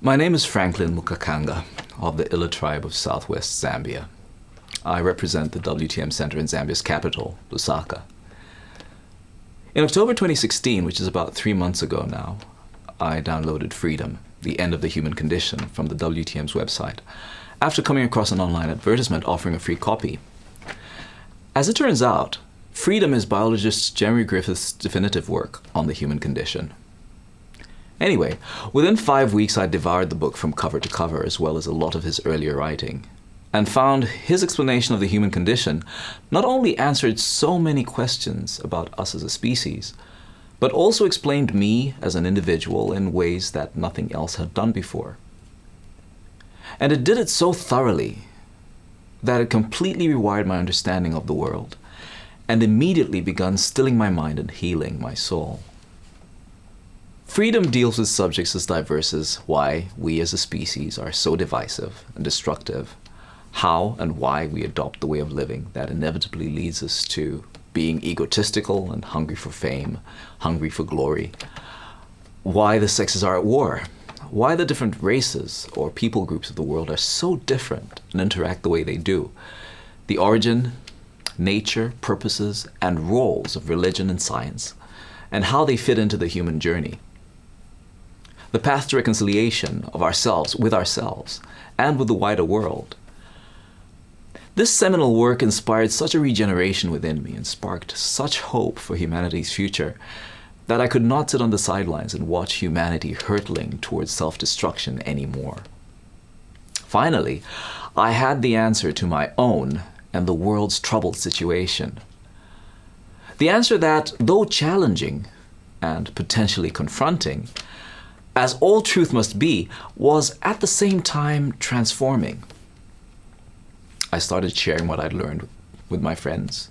My name is Franklin Mukakanga of the 𝐼𝐿a tribe of southwest Zambia. I represent the WTM Center in Zambia's capital, Lusaka. In October 2016, which is about 3 months ago now, I downloaded Freedom, The End of the Human Condition from the WTM's website, after coming across an online advertisement offering a free copy. As it turns out, Freedom is biologist Jeremy Griffith's definitive work on the human condition. Anyway, within 5 weeks I devoured the book from cover to cover, as well as a lot of his earlier writing, and found his explanation of the human condition not only answered so many questions about us as a species, but also explained me as an individual in ways that nothing else had done before. And it did it so thoroughly that it completely rewired my understanding of the world and immediately begun stilling my mind and healing my soul. Freedom deals with subjects as diverse as why we as a species are so divisive and destructive, how and why we adopt the way of living that inevitably leads us to being egotistical and hungry for fame, hungry for glory, why the sexes are at war, why the different races or people groups of the world are so different and interact the way they do, the origin, nature, purposes, and roles of religion and science, and how they fit into the human journey. The path to reconciliation of ourselves and with the wider world. This seminal work inspired such a regeneration within me and sparked such hope for humanity's future that I could not sit on the sidelines and watch humanity hurtling towards self-destruction anymore. Finally, I had the answer to my own and the world's troubled situation. The answer that, though challenging and potentially confronting, as all truth must be, was at the same time transforming. I started sharing what I'd learned with my friends,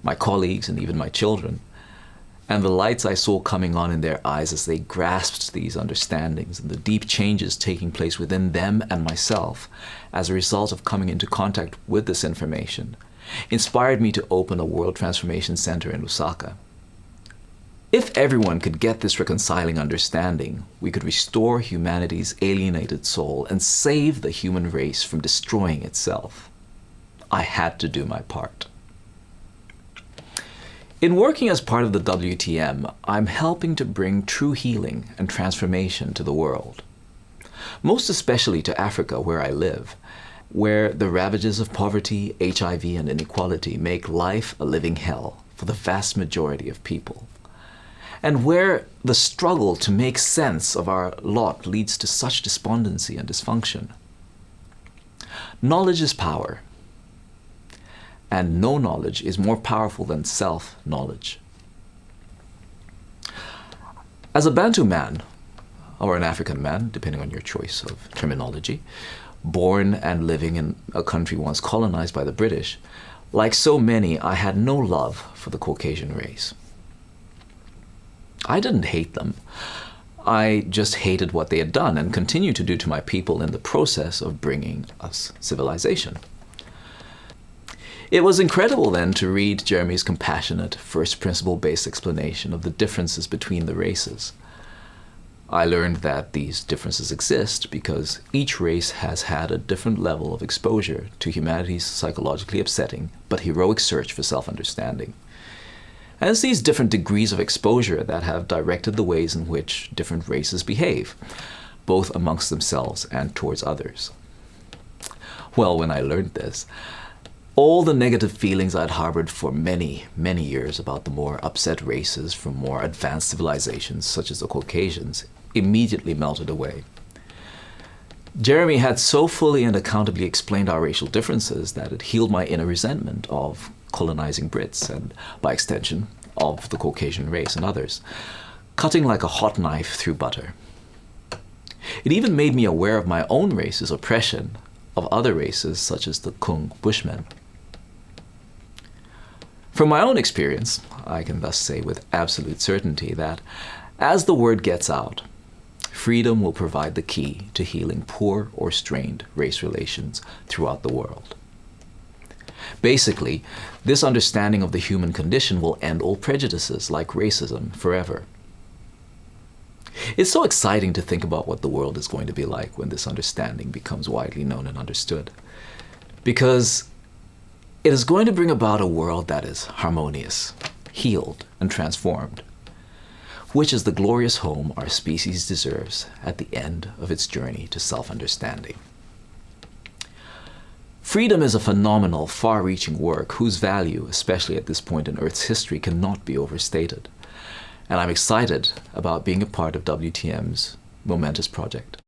my colleagues, and even my children, and the lights I saw coming on in their eyes as they grasped these understandings and the deep changes taking place within them and myself as a result of coming into contact with this information inspired me to open a World Transformation Center in Lusaka. If everyone could get this reconciling understanding, we could restore humanity's alienated soul and save the human race from destroying itself. I had to do my part. In working as part of the WTM, I'm helping to bring true healing and transformation to the world. Most especially to Africa, where I live, where the ravages of poverty, HIV, and inequality make life a living hell for the vast majority of people, and where the struggle to make sense of our lot leads to such despondency and dysfunction. Knowledge is power, and no knowledge is more powerful than self-knowledge. As a Bantu man, or an African man, depending on your choice of terminology, born and living in a country once colonized by the British, like so many, I had no love for the Caucasian race. I didn't hate them. I just hated what they had done and continue to do to my people in the process of bringing us civilization. It was incredible then to read Jeremy's compassionate, first principle-based explanation of the differences between the races. I learned that these differences exist because each race has had a different level of exposure to humanity's psychologically upsetting but heroic search for self-understanding. And it's these different degrees of exposure that have directed the ways in which different races behave, both amongst themselves and towards others. Well, when I learned this, all the negative feelings I'd harbored for many, many years about the more upset races from more advanced civilizations, such as the Caucasians, immediately melted away. Jeremy had so fully and accountably explained our racial differences that it healed my inner resentment of colonizing Brits and, by extension, of the Caucasian race and others, cutting like a hot knife through butter. It even made me aware of my own race's oppression of other races such as the 𝐿𝐴𝐾𝐭 Bushmen. From my own experience, I can thus say with absolute certainty that as the word gets out, freedom will provide the key to healing poor or strained race relations throughout the world. Basically, this understanding of the human condition will end all prejudices like racism forever. It's so exciting to think about what the world is going to be like when this understanding becomes widely known and understood. Because it is going to bring about a world that is harmonious, healed, and transformed, which is the glorious home our species deserves at the end of its journey to self-understanding. Freedom is a phenomenal, far-reaching work whose value, especially at this point in Earth's history, cannot be overstated. And I'm excited about being a part of WTM's momentous project.